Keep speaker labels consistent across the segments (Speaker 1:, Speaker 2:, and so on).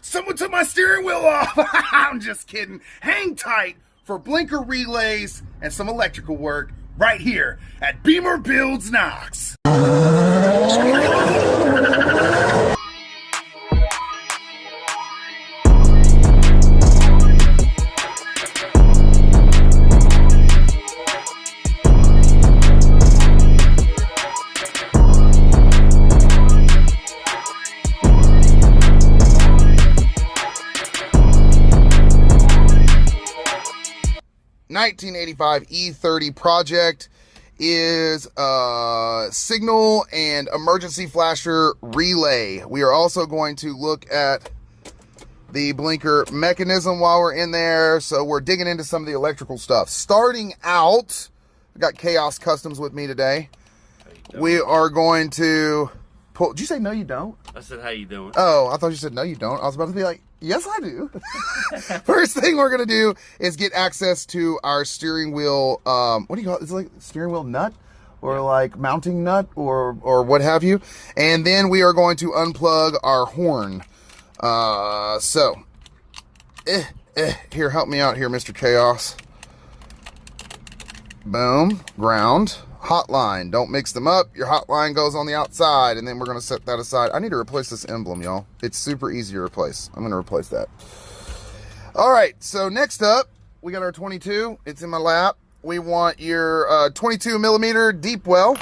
Speaker 1: Someone took my steering wheel off. I'm just kidding. Hang tight for blinker relays and some electrical work right here at Beamer Builds Knox. 1985 E30 project is a signal and emergency flasher relay. We are also going to look at the blinker mechanism while we're in there. So we're digging into some of the electrical stuff. Starting out, I've got Chaos Customs with me today. We are going to pull. Did you say no you don't?
Speaker 2: I said, how you doing?
Speaker 1: Oh, I thought you said no you don't. I was about to be like, yes, I do. First thing we're going to do is get access to our steering wheel. What do you call it? Is it like steering wheel nut or like mounting nut or what have you? And then we are going to unplug our horn. Here, help me out here, Mr. Chaos. Boom, ground. Hotline, don't mix them up. Your hotline goes on the outside, and then we're going to set that aside. I need to replace this emblem, y'all. It's super easy to replace. I'm going to replace that. All right, so next up, we got our 22. It's in my lap. We want your 22 millimeter deep well.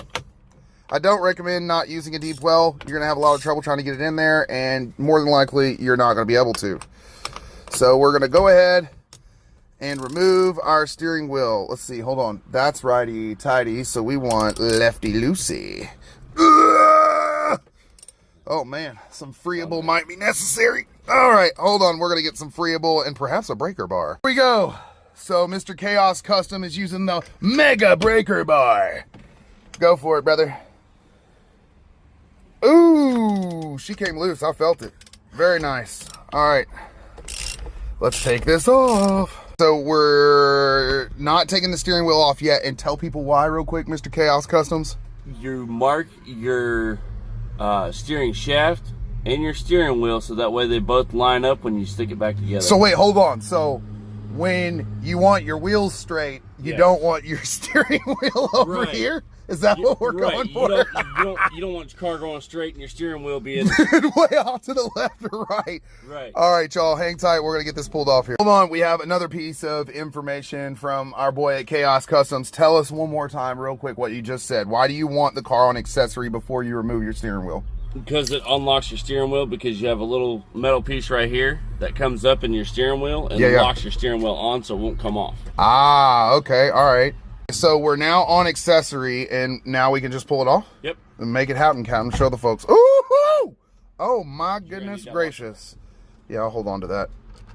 Speaker 1: I don't recommend not using a deep well. You're going to have a lot of trouble trying to get it in there, and more than likely, you're not going to be able to. So we're going to go ahead and remove our steering wheel. Let's see, hold on. That's righty tighty, so we want lefty loosey. Oh man, some freeable might be necessary. All right, hold on. We're gonna get some freeable and perhaps a breaker bar. Here we go. So Mr. Chaos Custom is using the mega breaker bar. Go for it, brother. Ooh, she came loose. I felt it. Very nice. All right, let's take this off. So we're not taking the steering wheel off yet, and tell people why real quick, Mr. Chaos Customs.
Speaker 2: You mark your steering shaft and your steering wheel so that way they both line up when you stick it back together.
Speaker 1: So wait, hold on. So when you want your wheels straight, you don't want your steering wheel over here? Is that what we're going for?
Speaker 2: You don't want your car going straight and your steering wheel being
Speaker 1: way off to the left or right.
Speaker 2: Right.
Speaker 1: All right, y'all, hang tight. We're going to get this pulled off here. Hold on. We have another piece of information from our boy at Chaos Customs. Tell us one more time real quick what you just said. Why do you want the car on accessory before you remove your steering wheel?
Speaker 2: Because it unlocks your steering wheel, because you have a little metal piece right here that comes up in your steering wheel and locks your steering wheel on so it won't come off. Ah,
Speaker 1: okay. All right. So we're now on accessory, and now we can just pull it off?
Speaker 2: Yep.
Speaker 1: And make it happen, Captain. Show the folks. Ooh! Oh, my goodness gracious. Yeah, I'll hold on to that.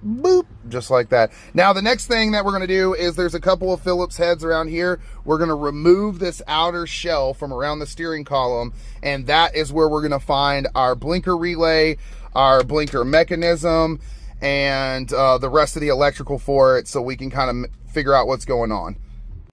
Speaker 1: Boop. Just like that. Now, the next thing that we're going to do is there's a couple of Phillips heads around here. We're going to remove this outer shell from around the steering column, and that is where we're going to find our blinker relay, our blinker mechanism, and the rest of the electrical for it so we can kind of figure out what's going on.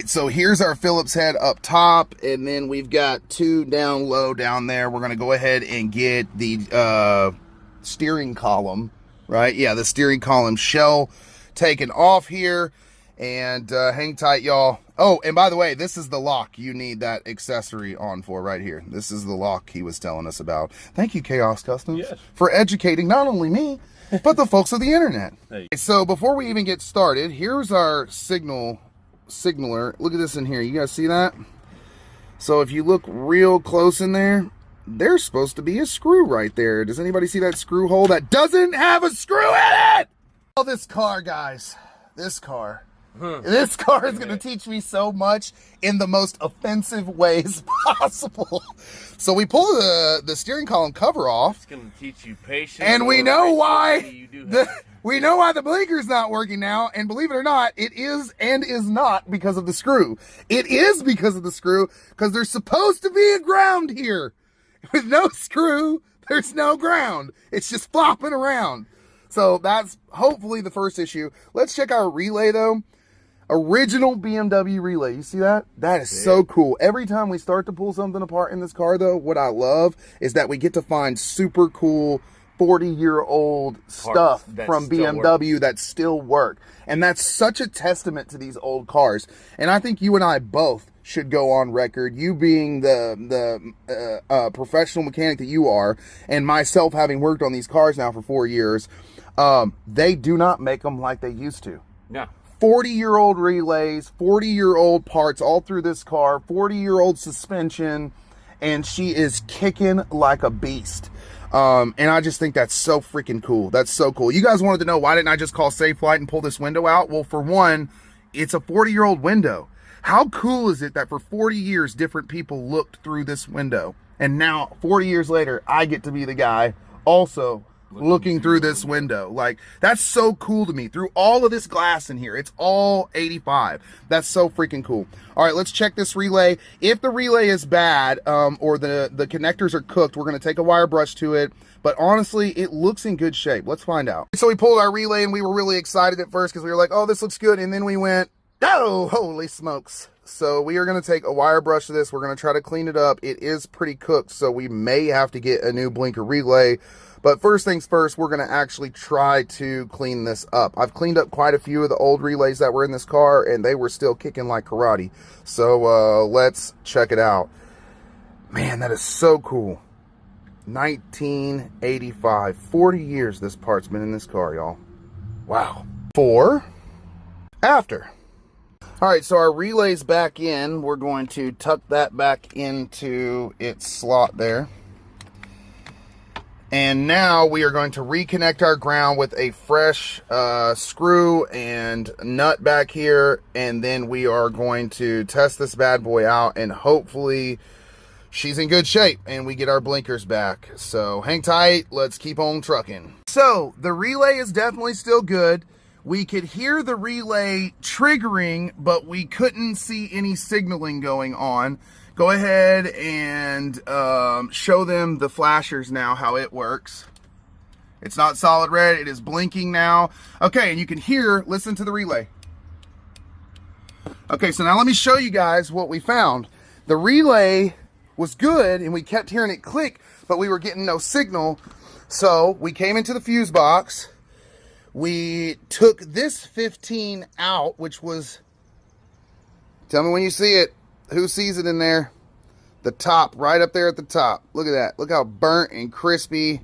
Speaker 1: So here's our Phillips head up top, and then we've got two down low down there. We're going to go ahead and get the steering column, right? Yeah, the steering column shell taken off here, and hang tight, y'all. Oh, and by the way, this is the lock you need that accessory on for right here. This is the lock he was telling us about. Thank you, Chaos Customs, for educating not only me, but the folks of the internet. Hey. So before we even get started, here's our signaler. Look at this in here. You guys see that? So if you look real close in there, there's supposed to be a screw right there. Does anybody see that screw hole that doesn't have a screw in it? Oh, this car, guys. This car. This car is going to teach me so much in the most offensive ways possible. So we pull the steering column cover off.
Speaker 2: It's going to teach you patience.
Speaker 1: And we know why we know why the blinker's not working now. And believe it or not, it is and is not because of the screw. It is because of the screw, because there's supposed to be a ground here. With no screw, there's no ground. It's just flopping around. So that's hopefully the first issue. Let's check our relay though. Original BMW relay. You see that? That is so cool. Every time we start to pull something apart in this car though, what I love is that we get to find super cool 40-year-old stuff from BMW that still work. And that's such a testament to these old cars. And I think you and I both should go on record, you being the professional mechanic that you are, and myself having worked on these cars now for 4 years, they do not make them like they used to.
Speaker 2: No.
Speaker 1: 40-year-old relays, 40-year-old parts all through this car, 40-year-old suspension, and she is kicking like a beast. And I just think that's so freaking cool. That's so cool. You guys wanted to know, why didn't I just call Safe Flight and pull this window out? Well, for one, it's a 40-year-old window. How cool is it that for 40 years, different people looked through this window? And now, 40 years later, I get to be the guy also looking through this window. Like, that's so cool to me. Through all of this glass in here, it's all 85. That's so freaking cool. All right, let's check this relay. If the relay is bad, or the connectors are cooked, we're going to take a wire brush to it. But honestly, it looks in good shape. Let's find out. So we pulled our relay, and we were really excited at first because we were like, oh, this looks good. And then we went, oh, holy smokes. So we are going to take a wire brush to this. We're going to try to clean it up. It is pretty cooked, so we may have to get a new blinker relay. But first things first, we're going to actually try to clean this up. I've cleaned up quite a few of the old relays that were in this car, and they were still kicking like karate. So let's check it out. Man, that is so cool. 1985. 40 years this part's been in this car, y'all. Wow. For after. All right, so our relay's back in. We're going to tuck that back into its slot there. And now we are going to reconnect our ground with a fresh screw and nut back here. And then we are going to test this bad boy out, and hopefully she's in good shape and we get our blinkers back. So hang tight, let's keep on trucking. So the relay is definitely still good. We could hear the relay triggering, but we couldn't see any signaling going on. Go ahead and show them the flashers now, how it works. It's not solid red, it is blinking now. Okay, and you can hear, listen to the relay. Okay, so now let me show you guys what we found. The relay was good, and we kept hearing it click, but we were getting no signal. So we came into the fuse box. We took this 15 out, which was, tell me when you see it. Who sees it in there? The top, right up there at the top. Look at that. Look how burnt and crispy.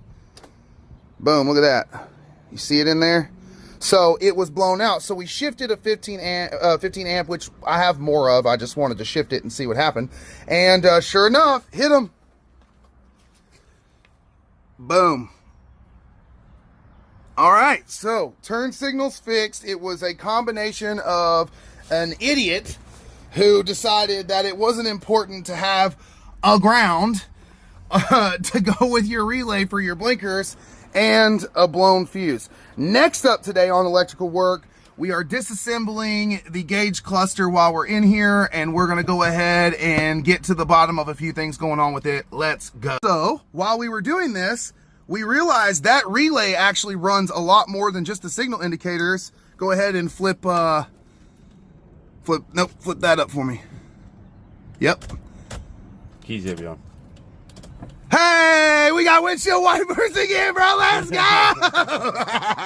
Speaker 1: Boom, look at that. You see it in there? So it was blown out. So we shifted a 15 amp, which I have more of. I just wanted to shift it and see what happened. And sure enough, hit them. Boom. All right, so turn signal's fixed. It was a combination of an idiot who decided that it wasn't important to have a ground to go with your relay for your blinkers, and a blown fuse. Next up today on electrical work, we are disassembling the gauge cluster while we're in here, and we're gonna go ahead and get to the bottom of a few things going on with it. Let's go. So while we were doing this, we realized that relay actually runs a lot more than just the signal indicators. Go ahead and flip that up for me. Yep.
Speaker 2: Keys heavy on.
Speaker 1: Hey, we got windshield wipers again, bro. Let's go.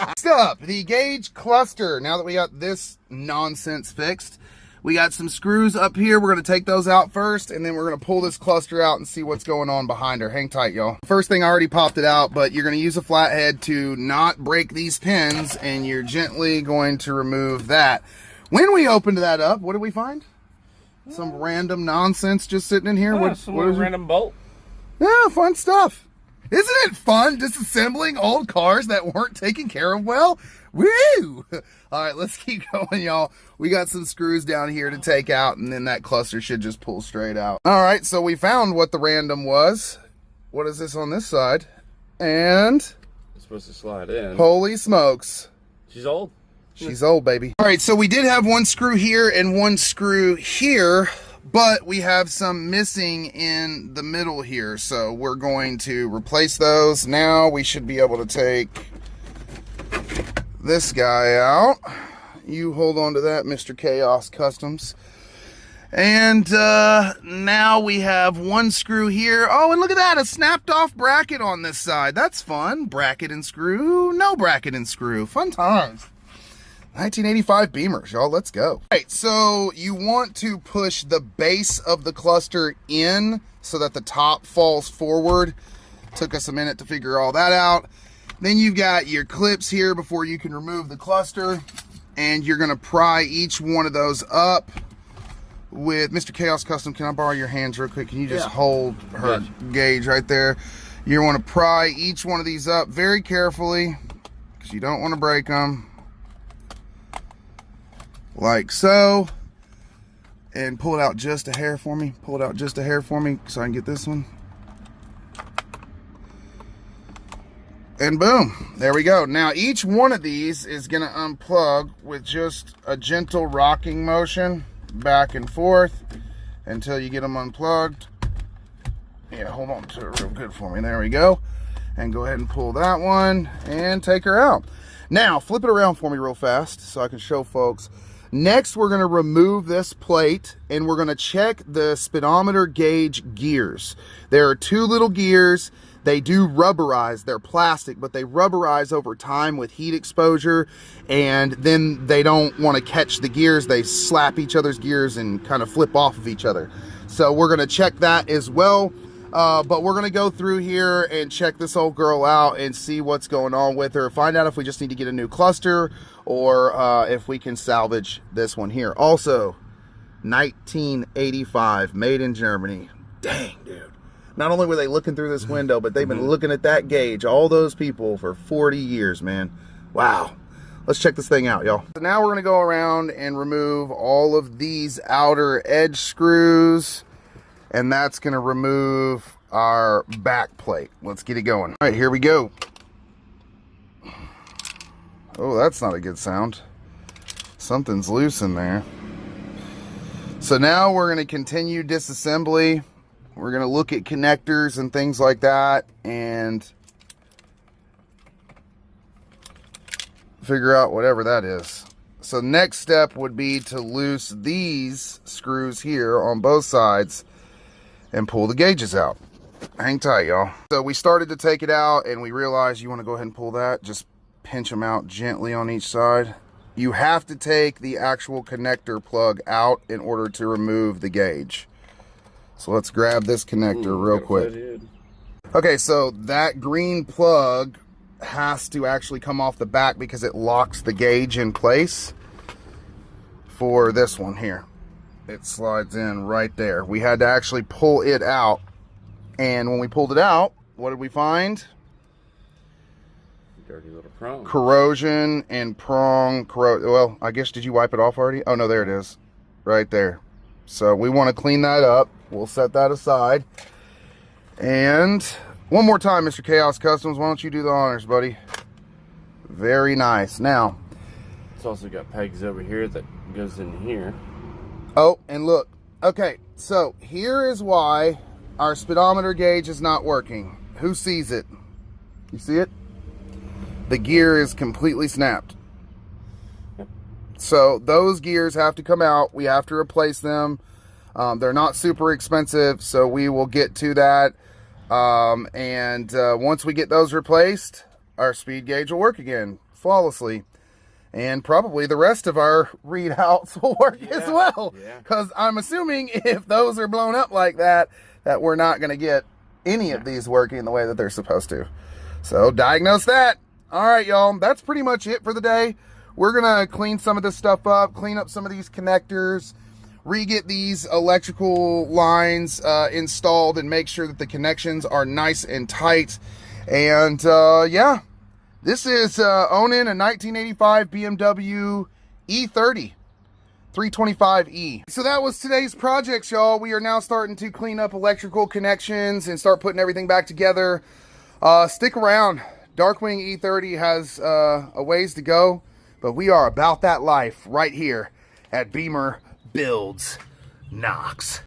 Speaker 1: Next up, the gauge cluster. Now that we got this nonsense fixed, we got some screws up here. We're going to take those out first, and then we're going to pull this cluster out and see what's going on behind her. Hang tight, y'all. First thing, I already popped it out, but you're going to use a flathead to not break these pins, and you're gently going to remove that. When we opened that up, what did we find? Some random nonsense just sitting in here.
Speaker 2: What is random bolt?
Speaker 1: Yeah, fun stuff. Isn't it fun disassembling old cars that weren't taken care of well? Woo! All right, let's keep going, y'all. We got some screws down here to take out, and then that cluster should just pull straight out. All right, so we found what the random was. What is this on this side? And
Speaker 2: it's supposed to slide in.
Speaker 1: Holy smokes.
Speaker 2: She's old.
Speaker 1: She's old, baby. All right, so we did have one screw here and one screw here, but we have some missing in the middle here. So we're going to replace those. Now we should be able to take this guy out. You hold on to that, Mr. Chaos Customs. And now we have one screw here. Oh, and look at that, a snapped off bracket on this side. That's fun. Bracket and screw, no bracket and screw. Fun times. 1985 Beamers, y'all, let's go. All right, so you want to push the base of the cluster in so that the top falls forward. Took us a minute to figure all that out. Then you've got your clips here before you can remove the cluster, and you're gonna pry each one of those up with Mr. Chaos Custom. Can I borrow your hands real quick? Can you just hold her gauge right there? You wanna pry each one of these up very carefully because you don't wanna break them. Like so, and pull it out just a hair for me. Pull it out just a hair for me so I can get this one. And boom, there we go. Now each one of these is gonna unplug with just a gentle rocking motion back and forth until you get them unplugged. Yeah, hold on to it real good for me. There we go. And go ahead and pull that one and take her out. Now flip it around for me real fast so I can show folks. Next, we're gonna remove this plate and we're gonna check the speedometer gauge gears. There are two little gears. They do rubberize, they're plastic, but they rubberize over time with heat exposure, and then they don't wanna catch the gears. They slap each other's gears and kind of flip off of each other. So we're gonna check that as well. But we're gonna go through here and check this old girl out and see what's going on with her. Find out if we just need to get a new cluster or if we can salvage this one here. Also, 1985, made in Germany. Dang, dude. Not only were they looking through this window, but they've been looking at that gauge, all those people, for 40 years, man. Wow. Let's check this thing out, y'all. So now we're gonna go around and remove all of these outer edge screws, and that's gonna remove our back plate. Let's get it going. All right, here we go. Oh, that's not a good sound. Something's loose in there. So now we're gonna continue disassembly. We're gonna look at connectors and things like that and figure out whatever that is. So next step would be to loose these screws here on both sides and pull the gauges out. Hang tight, y'all. So we started to take it out and we realized you want to go ahead and pull that. Just pinch them out gently on each side. You have to take the actual connector plug out in order to remove the gauge. So let's grab this connector real quick. Okay, so that green plug has to actually come off the back because it locks the gauge in place for this one here. It slides in right there. We had to actually pull it out. And when we pulled it out, what did we find?
Speaker 2: Dirty little prong.
Speaker 1: Corrosion and prong. Well, I guess, did you wipe it off already? Oh, no, there it is. Right there. So we want to clean that up. We'll set that aside. And one more time, Mr. Chaos Customs, why don't you do the honors, buddy? Very nice. Now,
Speaker 2: it's also got pegs over here that goes in here.
Speaker 1: Oh, and look. Okay, so here is why our speedometer gauge is not working. Who sees it? You see it? The gear is completely snapped. So those gears have to come out. We have to replace them. They're not super expensive, so we will get to that. Once we get those replaced, our speed gauge will work again flawlessly. And probably the rest of our readouts will work as well. Because I'm assuming if those are blown up like that, that we're not going to get any of these working the way that they're supposed to. So diagnose that. All right, y'all. That's pretty much it for the day. We're going to clean some of this stuff up, clean up some of these connectors, re-get these electrical lines installed and make sure that the connections are nice and tight. And yeah. This is owning a 1985 BMW E30 325e. So that was today's project, y'all. We are now starting to clean up electrical connections and start putting everything back together. Stick around. Darkwing E30 has a ways to go, but we are about that life right here at Beamer Builds Knox.